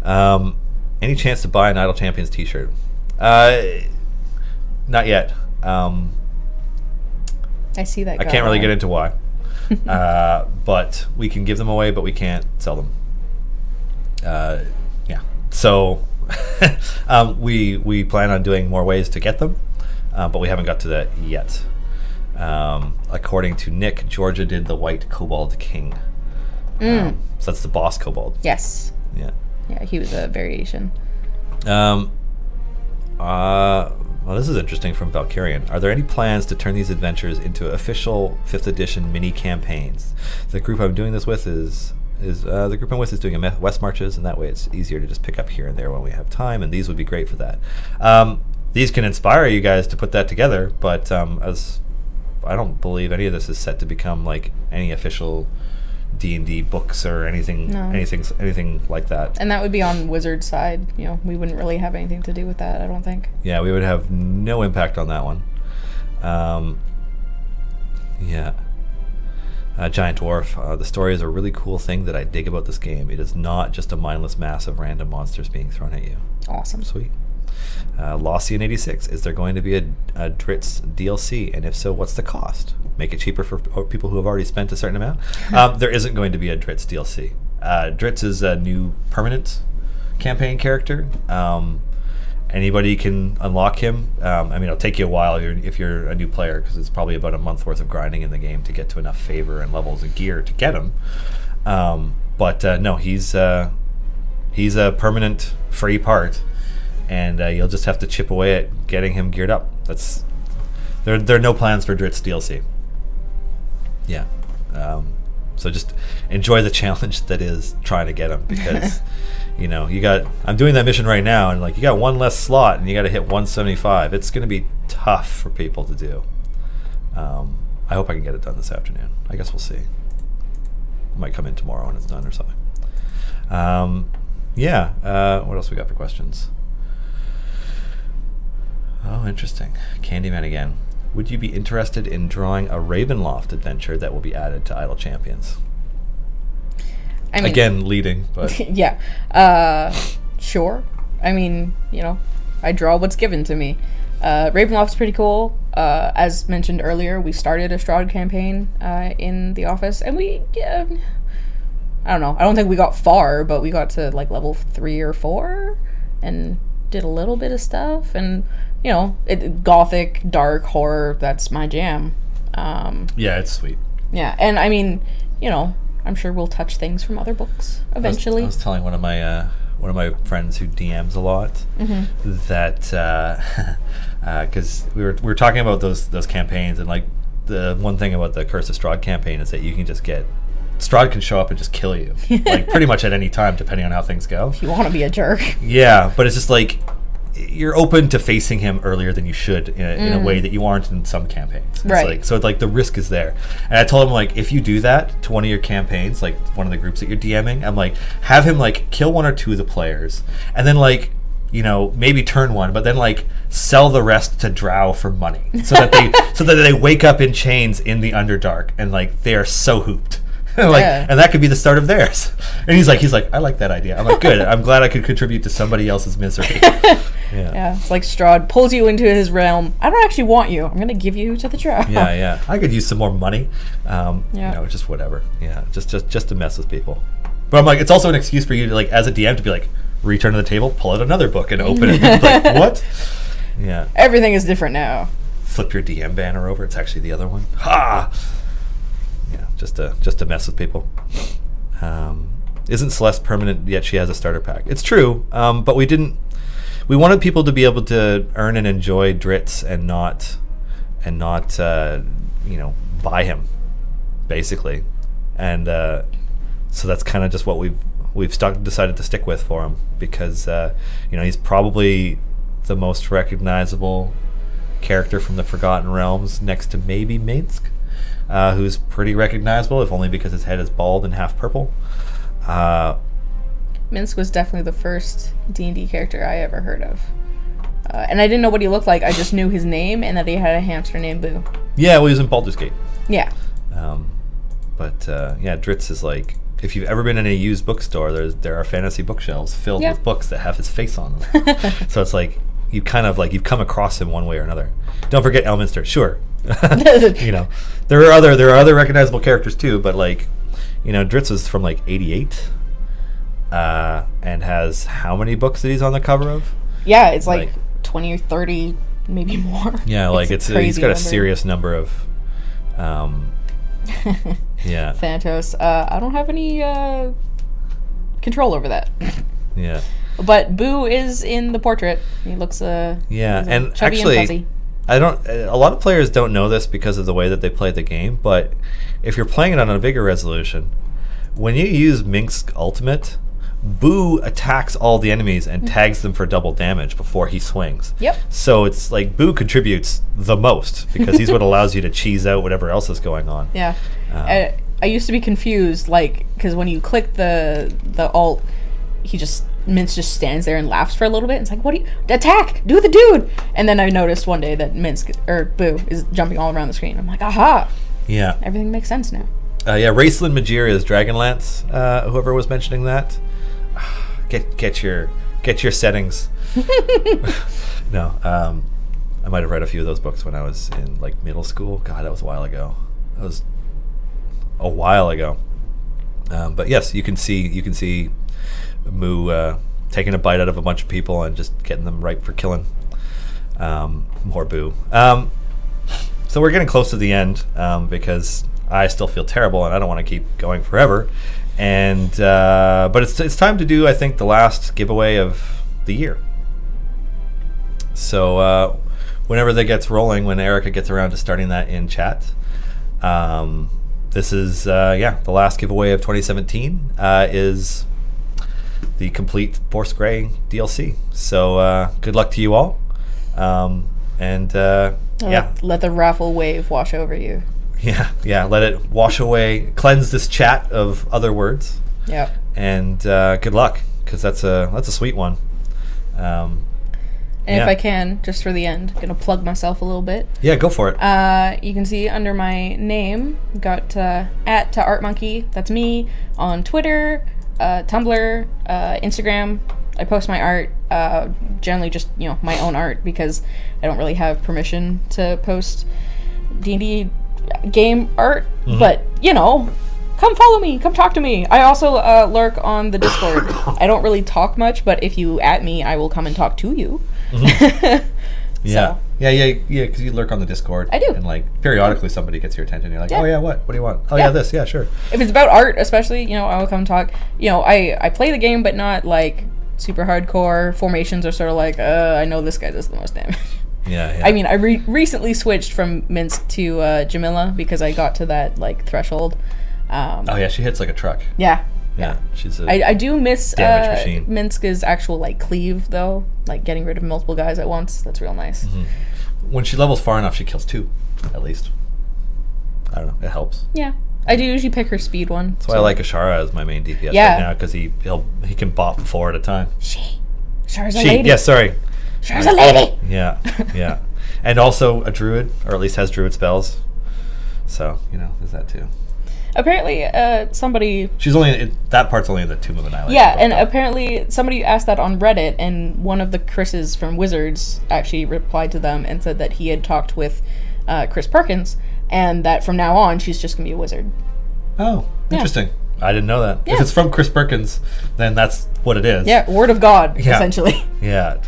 Any chance to buy an Idle Champions t-shirt? Not yet. I see that. I can't really get into why. But we can give them away, but we can't sell them. Yeah. So we plan on doing more ways to get them, but we haven't got to that yet. According to Nick, Georgia did the White Kobold King. So that's the boss kobold. Yes. Yeah. Yeah, he was a variation. Well, this is interesting from Valkyrian. Are there any plans to turn these adventures into official 5th edition mini campaigns? The group I'm doing this with is doing West Marches, and that way it's easier to just pick up here and there when we have time, and these would be great for that. These can inspire you guys to put that together, but as I don't believe any of this is set to become like any official D&D books or anything like that. And that would be on Wizard's side. You know, we wouldn't really have anything to do with that, I don't think. Yeah, we would have no impact on that one. Yeah. Giant Dwarf. The story is a really cool thing that I dig about this game. It is not just a mindless mass of random monsters being thrown at you. Awesome. Sweet. Lossian86. Is there going to be a Dritz DLC? And if so, what's the cost? Make it cheaper for people who have already spent a certain amount? There isn't going to be a Dritz DLC. Dritz is a new permanent campaign character. Anybody can unlock him. I mean, it'll take you a while if you're a new player, because it's probably about a month worth of grinding in the game to get to enough favor and levels and gear to get him. No, he's a permanent free part, and you'll just have to chip away at getting him geared up. There are no plans for Dritz DLC. Yeah. So just enjoy the challenge that is trying to get him, because you know, I'm doing that mission right now, and like, you got one less slot and you got to hit 175. It's going to be tough for people to do. I hope I can get it done this afternoon. I guess we'll see. I might come in tomorrow when it's done or something. What else we got for questions? Oh, interesting. Candyman again. Would you be interested in drawing a Ravenloft adventure that will be added to Idle Champions? I mean, again, leading, but yeah, sure. I mean, you know, I draw what's given to me. Ravenloft's pretty cool. As mentioned earlier, we started a Strahd campaign in the office, and I don't know. I don't think we got far, but we got to like level 3 or 4, and did a little bit of stuff. And you know, gothic, dark horror. That's my jam. Yeah, it's sweet. Yeah, and I mean, you know, I'm sure we'll touch things from other books eventually. I was telling one of my friends who DMs a lot that because we were talking about those campaigns, and like the one thing about the Curse of Strahd campaign is that you can just get Strahd can show up and just kill you like pretty much at any time depending on how things go. If you want to be a jerk. Yeah, but it's just like you're open to facing him earlier than you should in a way that you aren't in some campaigns. It's right. Like, so like the risk is there. And I told him, like, if you do that to one of your campaigns, like one of the groups that you're DMing, I'm like, have him like kill 1 or 2 of the players, and then like, you know, maybe turn 1, but then like sell the rest to Drow for money, so that they wake up in chains in the Underdark, and like they are so hooped. And that could be the start of theirs. And he's like, I like that idea. I'm like, good. I'm glad I could contribute to somebody else's misery. Yeah, it's like Strahd pulls you into his realm. I don't actually want you. I'm going to give you to the Drow. Yeah. I could use some more money. You know, just whatever. Yeah, just to mess with people. But I'm like, it's also an excuse for you to, like, as a DM, to be like, return to the table, pull out another book, and open it. And like, what? Yeah. Everything is different now. Flip your DM banner over. It's actually the other one. Ha! Yeah, just to mess with people. Isn't Celeste permanent yet? She has a starter pack. It's true, but we wanted people to be able to earn and enjoy Dritz and not you know, buy him, basically. And so that's kind of just what we've decided to stick with for him, because you know, he's probably the most recognizable character from the Forgotten Realms, next to maybe Minsk. Who's pretty recognizable, if only because his head is bald and half purple. Minsk was definitely the first D&D character I ever heard of. And I didn't know what he looked like, I just knew his name and that he had a hamster named Boo. Yeah, well, he was in Baldur's Gate. Yeah. Yeah, Dritz is like, if you've ever been in a used bookstore, there are fantasy bookshelves filled with books that have his face on them. So it's like, you've come across him one way or another. Don't forget Elminster, sure. You know, there are other recognizable characters too, but like, you know, Dritz is from like 88, and has how many books that he's on the cover of? Yeah, it's like 20 or 30, maybe more. Yeah, like he's got a serious number of yeah. Thanatos. I don't have any control over that. Yeah. But Boo is in the portrait. He looks yeah, and chubby actually, and fuzzy. I don't. A lot of players don't know this because of the way that they play the game. But if you're playing it on a bigger resolution, when you use Mink's ultimate, Boo attacks all the enemies and tags them for double damage before he swings. Yep. So it's like Boo contributes the most because he's what allows you to cheese out whatever else is going on. Yeah. I used to be confused, like, because when you click the alt, Minsk just stands there and laughs for a little bit. It's like, what do you attack? Do the dude! And then I noticed one day that Boo is jumping all around the screen. I'm like, aha! Yeah. Everything makes sense now. Yeah, Raceland Majir is Dragonlance. Whoever was mentioning that, get your settings. No, I might have read a few of those books when I was in like middle school. God, that was a while ago. But yes, you can see Moo taking a bite out of a bunch of people and just getting them ripe for killing. More Boo. So we're getting close to the end because I still feel terrible and I don't want to keep going forever. And but it's time to do, I think, the last giveaway of the year. So whenever that gets rolling, when Erica gets around to starting that in chat, this is the last giveaway of 2017 is the complete Force Grey DLC. So good luck to you all. Let the raffle wave wash over you. Yeah, let it wash away, cleanse this chat of other words. Yeah. And good luck, because that's a sweet one. If I can, just for the end, I'm gonna plug myself a little bit. Yeah, go for it. You can see under my name, got @ToArtMonkey. That's me on Twitter, Tumblr, Instagram. I post my art, generally just my own art, because I don't really have permission to post D&D game art. Mm-hmm. But come follow me, come talk to me. I also lurk on the Discord. I don't really talk much, but if you @ me, I will come and talk to you. Mm-hmm. Yeah. Because you lurk on the Discord. I do. And like periodically somebody gets your attention. You're like, oh yeah, what do you want? Oh yeah, this. Yeah, sure. If it's about art, especially, I will come talk. I play the game, but not like super hardcore. Formations are sort of like, I know this guy does the most damage. Yeah. I mean, I recently switched from Minsk to Jamila because I got to that like threshold. Oh yeah, she hits like a truck. Yeah. She's I do miss damage machine. Minsk's actual like cleave though, like getting rid of multiple guys at once. That's real nice. Mm-hmm. When she levels far enough, she kills 2 at least. I don't know. It helps. Yeah. I do usually pick her speed one. That's why I like Ashara as my main DPS right now, because he can bop 4 at a time. Ashara's a lady. Yeah, sorry. Ashara's a lady. Yeah. And also a druid, or at least has druid spells. So, there's that too. Apparently, somebody... that part's only in the Tomb of Annihilation. Yeah, and apparently somebody asked that on Reddit, and one of the Chris's from Wizards actually replied to them and said that he had talked with Chris Perkins, and that from now on, she's just going to be a wizard. Oh, interesting. I didn't know that. Yeah. If it's from Chris Perkins, then that's what it is. Yeah, word of God, essentially. Yeah.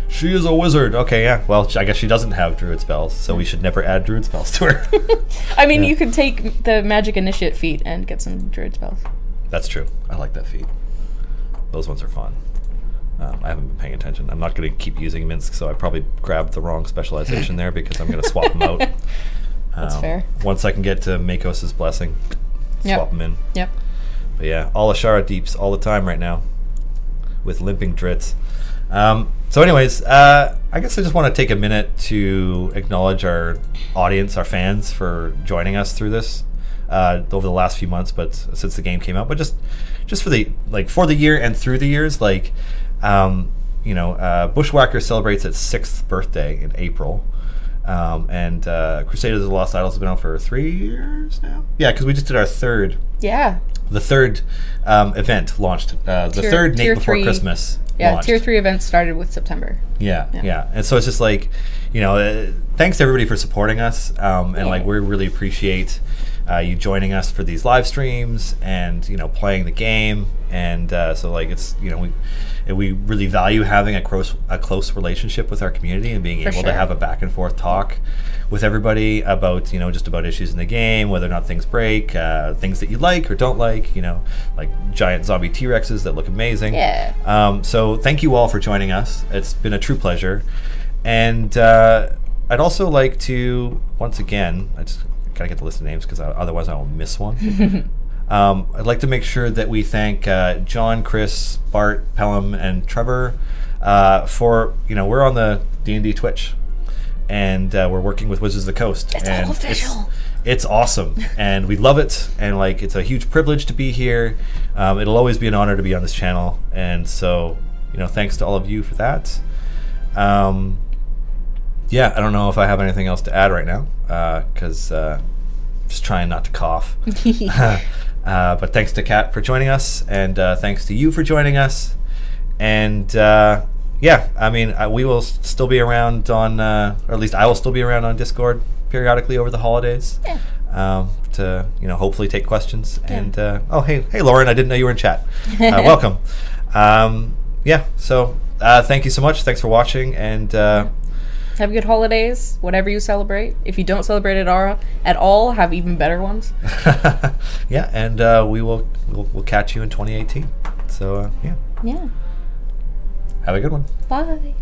She is a wizard. Okay, yeah. Well, I guess she doesn't have druid spells, so we should never add druid spells to her. I mean, you could take the Magic Initiate feat and get some druid spells. That's true. I like that feat. Those ones are fun. I haven't been paying attention. I'm not going to keep using Minsk, so I probably grabbed the wrong specialization there because I'm going to swap them out. That's fair. Once I can get to Makos' Blessing, swap them in. Yep. But yeah, all Ashara deeps all the time right now with limping Dritz. So anyways, I guess I just want to take a minute to acknowledge our audience, our fans, for joining us through this over the last few months, but since the game came out, but just for the year and through the years, Bushwhacker celebrates its 6th birthday in April, and Crusaders of the Lost Idols has been out for 3 years now. Yeah, because we just did our 3rd. Yeah. The 3rd event launched. The 3rd night before Christmas. Yeah, launched. Tier 3 events started with September. Yeah. And so it's just like, thanks to everybody for supporting us. And we really appreciate you joining us for these live streams and, playing the game. And so it's, we really value having a close relationship with our community and being able to have a back and forth talk with everybody about, just about issues in the game, whether or not things break, things that you like or don't like, you know, like giant zombie T-Rexes that look amazing. Yeah. So thank you all for joining us. It's been a true pleasure. And I'd also like to, once again, I just gotta get the list of names because otherwise I will miss one. I'd like to make sure that we thank John, Chris, Bart, Pelham, and Trevor for, you know, we're on the D&D Twitch, and we're working with Wizards of the Coast. It's all official. It's awesome, and we love it, and like it's a huge privilege to be here. It'll always be an honor to be on this channel, and so, you know, thanks to all of you for that. Yeah, I don't know if I have anything else to add right now, because just trying not to cough. But thanks to Kat for joining us, and thanks to you for joining us. And yeah, I mean, we will still be around on, or at least I will still be around on Discord periodically over the holidays. Yeah. To, you know, hopefully take questions. Yeah. And oh, hey Lauren, I didn't know you were in chat. Welcome. Yeah, so thank you so much. Thanks for watching, and have good holidays, whatever you celebrate. If you don't celebrate it at all, have even better ones. Yeah, and we'll catch you in 2018. So yeah. Yeah. Have a good one. Bye.